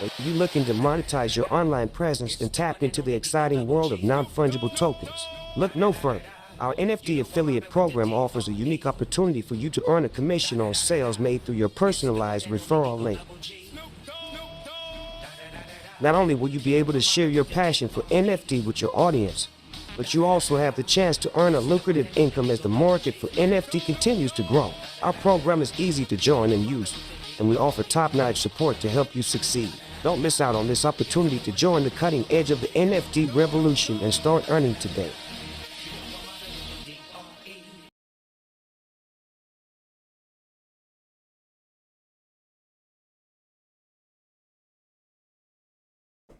Are you looking to monetize your online presence and tap into the exciting world of non-fungible tokens? Look no further. Our NFT affiliate program offers a unique opportunity for you to earn a commission on sales made through your personalized referral link. Not only will you be able to share your passion for NFT with your audience, but you also have the chance to earn a lucrative income as the market for NFT continues to grow. Our program is easy to join and use, and we offer top-notch support to help you succeed. Don't miss out on this opportunity to join the cutting edge of the NFT revolution and start earning today.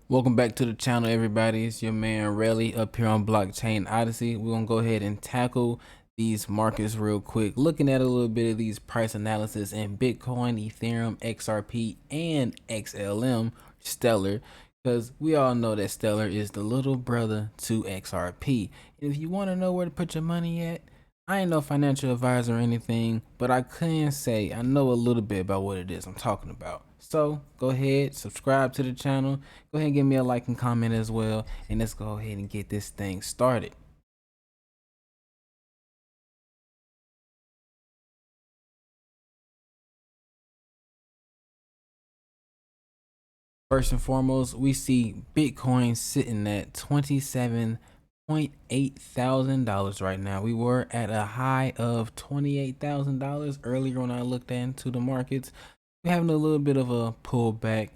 Welcome back to the channel, everybody. It's your man Relly up here on Blockchain Odyssey. We're gonna go ahead and tackle these markets real quick, looking at a little bit of these price analysis in Bitcoin, Ethereum, XRP, and XLM, Stellar, because we all know that Stellar is the little brother to XRP. And if you want to know where to put your money at, I ain't no financial advisor or anything, but I can say I know a little bit about what it is I'm talking about. So go ahead, subscribe to the channel, go ahead and give me a like and comment as well, and let's go ahead and get this thing started. First and foremost, we see Bitcoin sitting at $27,800 right now. We were at a high of $28,000 earlier when I looked into the markets. We're having a little bit of a pullback,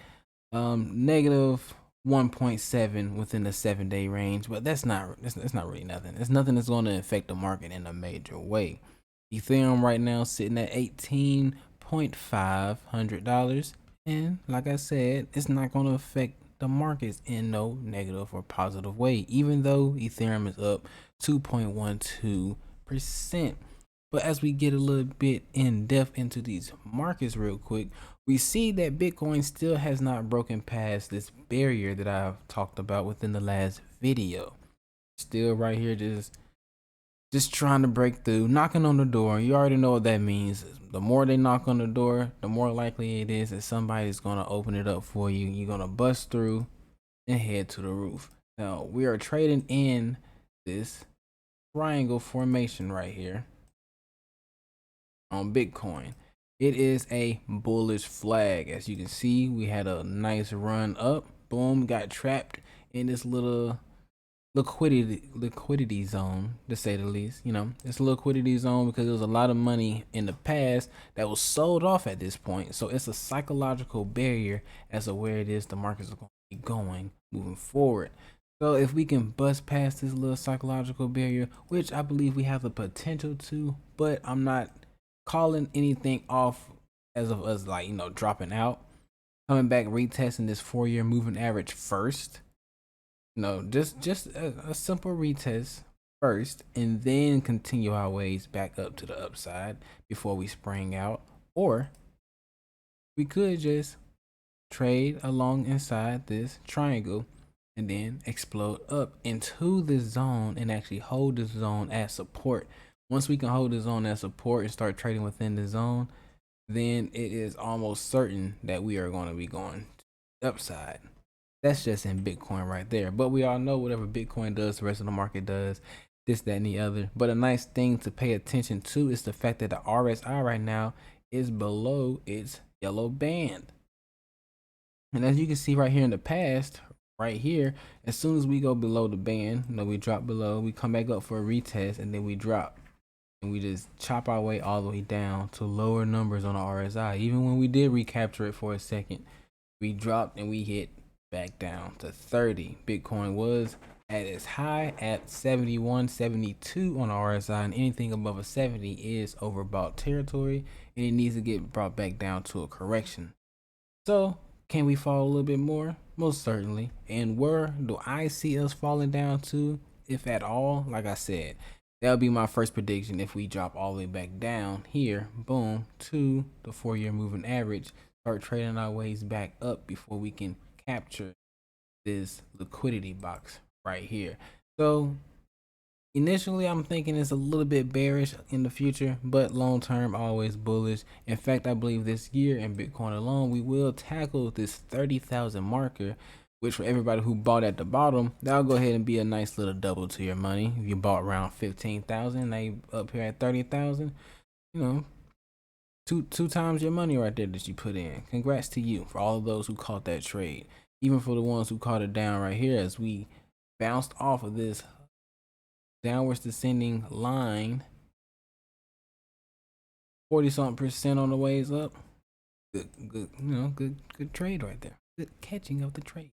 negative 1.7 within the 7-day range, but that's not really nothing. It's nothing that's going to affect the market in a major way. Ethereum right now sitting at $18,500. And like I said, it's not going to affect the markets in no negative or positive way, even though Ethereum is up 2.12%. But as we get a little bit in depth into these markets real quick, we see that Bitcoin still has not broken past this barrier that I've talked about within the last video. Still right here, just trying to break through, knocking on the door. You already know what that means. The more they knock on the door, the more likely it is that somebody's going to open it up for you. You're going to bust through and head to the roof. Now, we are trading in this triangle formation right here on Bitcoin. It is a bullish flag. As you can see, we had a nice run up. Boom, got trapped in this little liquidity zone, to say the least. You know, it's a liquidity zone because there was a lot of money in the past that was sold off at this point. So it's a psychological barrier as to where it is the markets are going to be going moving forward. So if we can bust past this little psychological barrier, which I believe we have the potential to, but I'm not calling anything off as of us, like, you know, dropping out, coming back, retesting this 4-year moving average first. No, just a simple retest first, and then continue our ways back up to the upside before we spring out. Or we could just trade along inside this triangle and then explode up into this zone and actually hold this zone as support. Once we can hold the zone as support and start trading within the zone, then it is almost certain that we are going to be going upside. That's just in Bitcoin right there. But we all know whatever Bitcoin does, the rest of the market does, this, that, and the other. But a nice thing to pay attention to is the fact that the RSI right now is below its yellow band. And as you can see right here in the past, right here, as soon as we go below the band, you know, we drop below, we come back up for a retest, and then we drop. And we just chop our way all the way down to lower numbers on the RSI. Even when we did recapture it for a second, we dropped and we hit back down to 30. Bitcoin was at its high at 71, 72 on the RSI, and anything above a 70 is overbought territory, and it needs to get brought back down to a correction. So can we fall a little bit more? Most certainly. And where do I see us falling down to, if at all? Like I said, that'll be my first prediction. If we drop all the way back down here, boom, to the 4-year moving average, start trading our ways back up before we can capture this liquidity box right here. So Initially, I'm thinking it's a little bit bearish in the future, but long term, always bullish. In fact, I believe this year in Bitcoin alone, we will tackle this 30,000 marker, which for everybody who bought at the bottom, that'll go ahead and be a nice little double to your money. If you bought around 15,000, now you up here at 30,000, you know, two times your money right there that you put in. Congrats to you for all of those who caught that trade. Even for the ones who caught it down right here as we bounced off of this downwards descending line, 40 something percent on the ways up. Good trade right there. Good catching of the trade.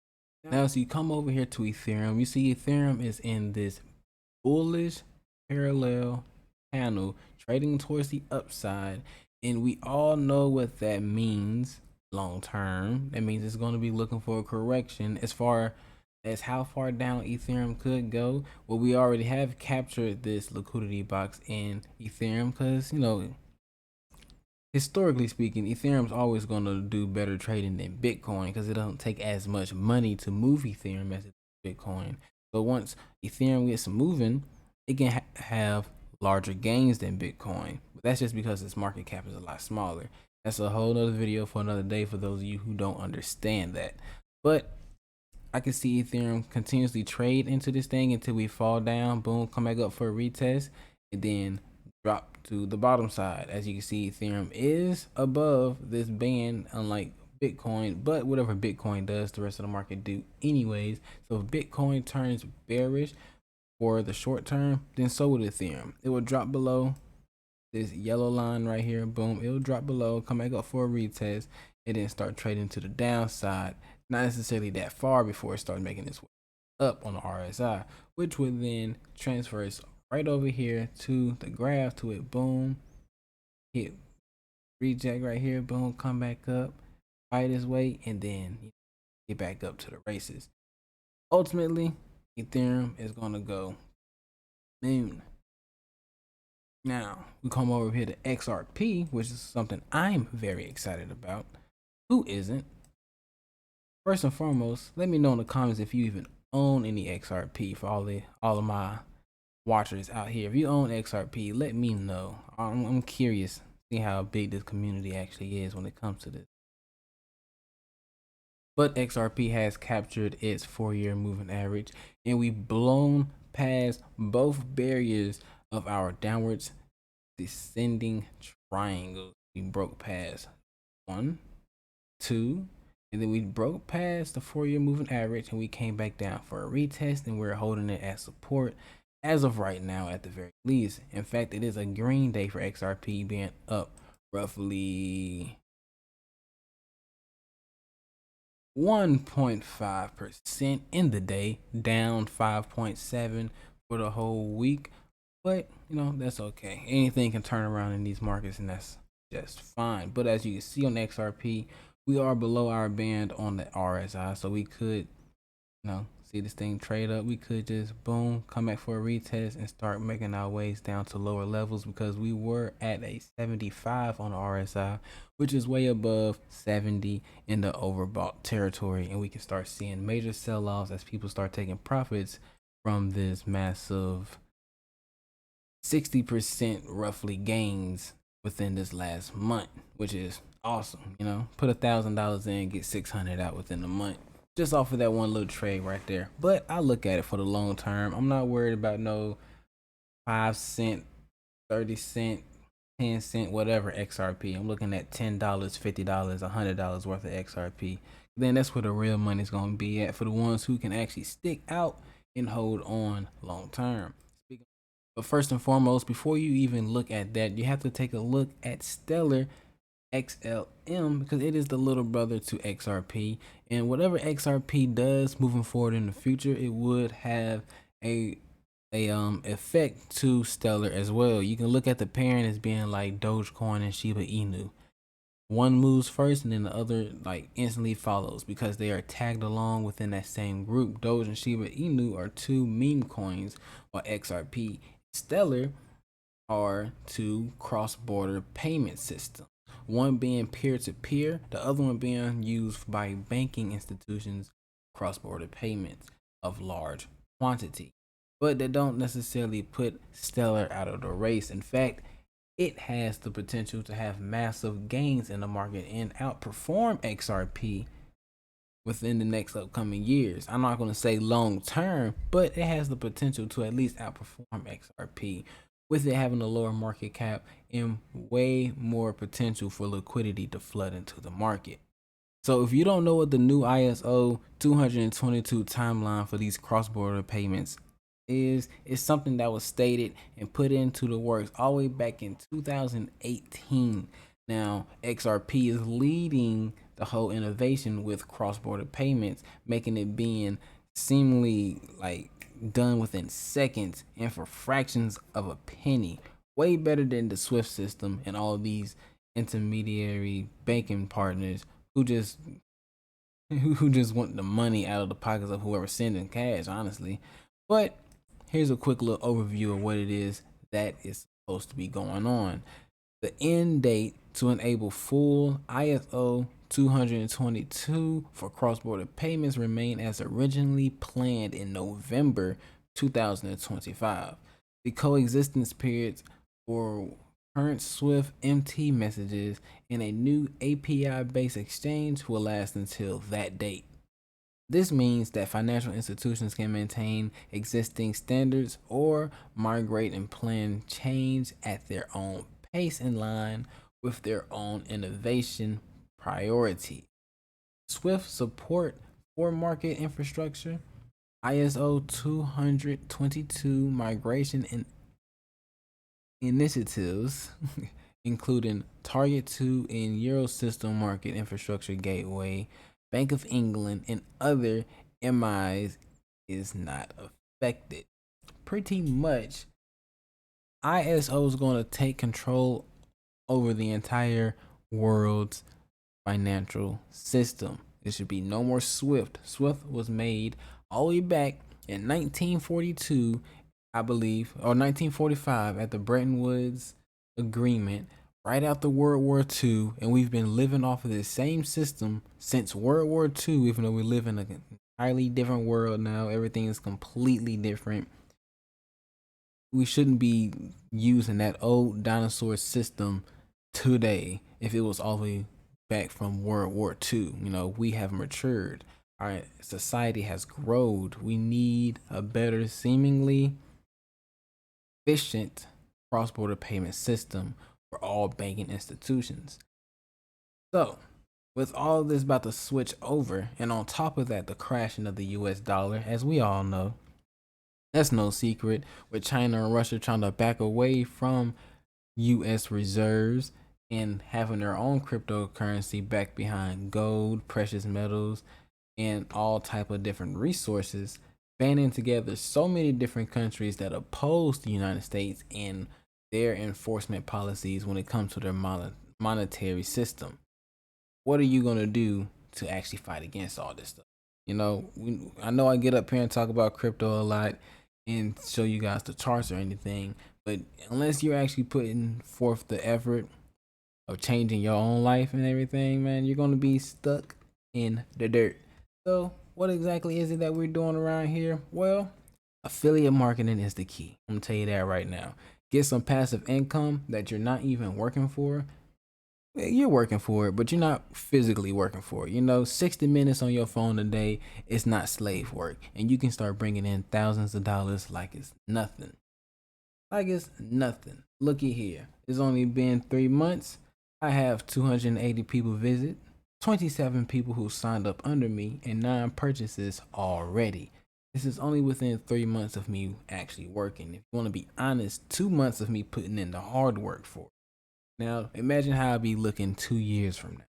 Now, so you come over here to Ethereum. You see Ethereum is in this bullish parallel panel trading towards the upside, and we all know what that means long term. That means it's going to be looking for a correction as far as how far down Ethereum could go. Well, we already have captured this liquidity box in Ethereum because, historically speaking, Ethereum's always going to do better trading than Bitcoin because it doesn't take as much money to move Ethereum as it does Bitcoin. So once Ethereum gets moving, it can have larger gains than Bitcoin. But that's just because its market cap is a lot smaller. That's a whole nother video for another day for those of you who don't understand that. But I can see Ethereum continuously trade into this thing until we fall down, boom, come back up for a retest, and then drop to the bottom side. As you can see, Ethereum is above this band, unlike Bitcoin, but whatever Bitcoin does, the rest of the market do anyways. So if Bitcoin turns bearish for the short term, then so would Ethereum. It will drop below this yellow line right here, boom, it'll drop below, come back up for a retest, and then start trading to the downside. Not necessarily that far before it starts making its way up on the RSI, which would then transfer us right over here to the graph to it, boom, hit reject right here, boom, come back up, fight its way, and then get back up to the races. Ultimately, Ethereum is going to go moon. Now, we come over here to XRP, which is something I'm very excited about. Who isn't? First and foremost, let me know in the comments if you even own any XRP for all of my watchers out here. If you own XRP, let me know. I'm curious to see how big this community actually is when it comes to this. But XRP has captured its 4-year moving average, and we've blown past both barriers of our downwards descending triangles. We broke past 1, 2, and then we broke past the 4-year moving average, and we came back down for a retest, and we're holding it as support as of right now at the very least. In fact, it is a green day for XRP, being up roughly 1.5% in the day, down 5.7 for the whole week. But that's okay. Anything can turn around in these markets, and that's just fine. But as you can see on XRP, we are below our band on the RSI, so we could see this thing trade up. We could just boom, come back for a retest and start making our ways down to lower levels, because we were at a 75 on the RSI, which is way above 70 in the overbought territory, and we can start seeing major sell-offs as people start taking profits from this massive 60% roughly gains within this last month, which is awesome. Put $1,000 in, get 600 out within a month, just off of that one little trade right there. But I look at it for the long term. I'm not worried about no 5 cent, 30 cent, 10 cent, whatever XRP. I'm looking at $10, $50, $100 worth of XRP. Then that's where the real money's going to be at for the ones who can actually stick out and hold on long term. But first and foremost, before you even look at that, you have to take a look at Stellar XLM, because it is the little brother to XRP, and whatever XRP does moving forward in the future, it would have a effect to Stellar as well. You can look at the parent as being like Dogecoin and Shiba Inu. One moves first and then the other instantly follows, because they are tagged along within that same group. Doge and Shiba Inu are two meme coins, while XRP, Stellar are two cross-border payment systems. One being peer-to-peer, the other one being used by banking institutions, cross-border payments of large quantity. but that don't necessarily put Stellar out of the race. In fact, it has the potential to have massive gains in the market and outperform XRP within the next upcoming years. I'm not going to say long term, but it has the potential to at least outperform XRP, with it having a lower market cap and way more potential for liquidity to flood into the market. So if you don't know what the new ISO 222 timeline for these cross-border payments is, it's something that was stated and put into the works all the way back in 2018. Now, XRP is leading the whole innovation with cross-border payments, making it being seemingly like done within seconds and for fractions of a penny. Way better than the Swift system and all of these intermediary banking partners who just want the money out of the pockets of whoever's sending cash, honestly. But here's a quick little overview of what it is that is supposed to be going on. The end date to enable full ISO 222 for cross-border payments remain as originally planned in November 2025. The coexistence periods for current Swift MT messages and a new API-based exchange will last until that date. This means that financial institutions can maintain existing standards or migrate and plan change at their own pace in line with their own innovation priority. Swift support for market infrastructure, ISO 222 migration and initiatives, including Target 2 and Eurosystem Market Infrastructure Gateway, Bank of England, and other MIs, is not affected. Pretty much, ISO is going to take control over the entire world's financial system. There should be no more Swift. Swift was made all the way back in 1942, I believe, or 1945 at the Bretton Woods Agreement, right after World War II, and we've been living off of this same system since World War II, even though we live in an entirely different world now. Everything is completely different. We shouldn't be using that old dinosaur system today if it was all the way back from World War II. We have matured. Our society has grown. We need a better, seemingly efficient cross-border payment system for all banking institutions. So, with all of this about to switch over, and on top of that, the crashing of the US dollar, as we all know, that's no secret, with China and Russia trying to back away from US reserves and having their own cryptocurrency back behind gold, precious metals, and all type of different resources, banding together so many different countries that oppose the United States and their enforcement policies when it comes to their monetary system. What are you going to do to actually fight against all this stuff? I know I get up here and talk about crypto a lot and show you guys the charts or anything, but unless you're actually putting forth the effort of changing your own life and everything, man, you're going to be stuck in the dirt. So what exactly is it that we're doing around here? Well, affiliate marketing is the key. I'm going to tell you that right now. Get some passive income that you're not even working for. You're working for it, but you're not physically working for it. 60 minutes on your phone a day is not slave work, and you can start bringing in thousands of dollars like it's nothing. Looky here. It's only been 3 months. I have 280 people visit, 27 people who signed up under me, and 9 purchases already. This is only within 3 months of me actually working. If you want to be honest, 2 months of me putting in the hard work for it. Now, imagine how I'll be looking 2 years from now.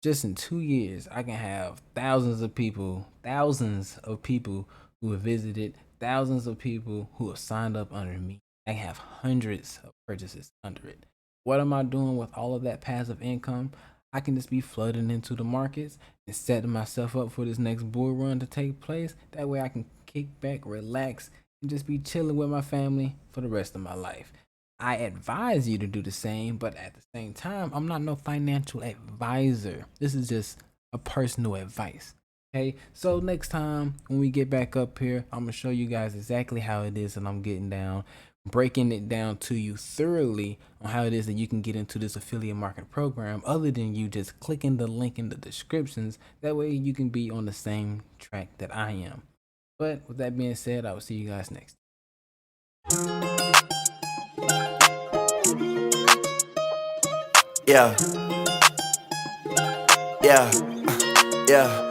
Just in 2 years, I can have thousands of people who have visited, thousands of people who have signed up under me. I have hundreds of purchases under it. What am I doing with all of that passive income? I can just be flooding into the markets and setting myself up for this next bull run to take place. That way I can kick back, relax, and just be chilling with my family for the rest of my life. I advise you to do the same, but at the same time, I'm not no financial advisor. This is just a personal advice. Okay, so next time when we get back up here, I'm gonna show you guys exactly how it is that I'm getting down, breaking it down to you thoroughly on how it is that you can get into this affiliate marketing program other than you just clicking the link in the descriptions. That way you can be on the same track that I am. But with that being said, I will see you guys next. Yeah. Yeah. Yeah.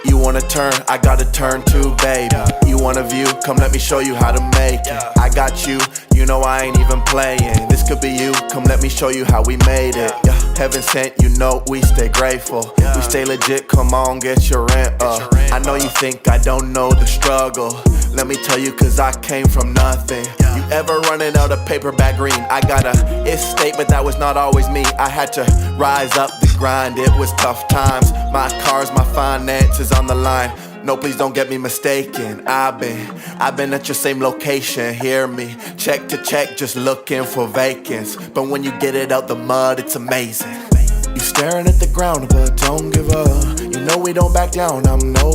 You wanna turn, I gotta turn too, baby. You want a view? Come let me show you how to make it. I got you, you know I ain't even playing. This could be you, come let me show you how we made it. Yeah. Heaven sent, you know we stay grateful. We stay legit, come on, get your rent up. I know you think I don't know the struggle. Let me tell you, cause I came from nothing. You ever running out of paperback green? I got a estate, but that was not always me. I had to rise up the grind, it was tough times. My cars, my finances on the line. No, please don't get me mistaken. I've been at your same location, hear me. Check to check, just looking for vacants. But when you get it out the mud, it's amazing. You staring at the ground, but don't give up. You know we don't back down, I'm no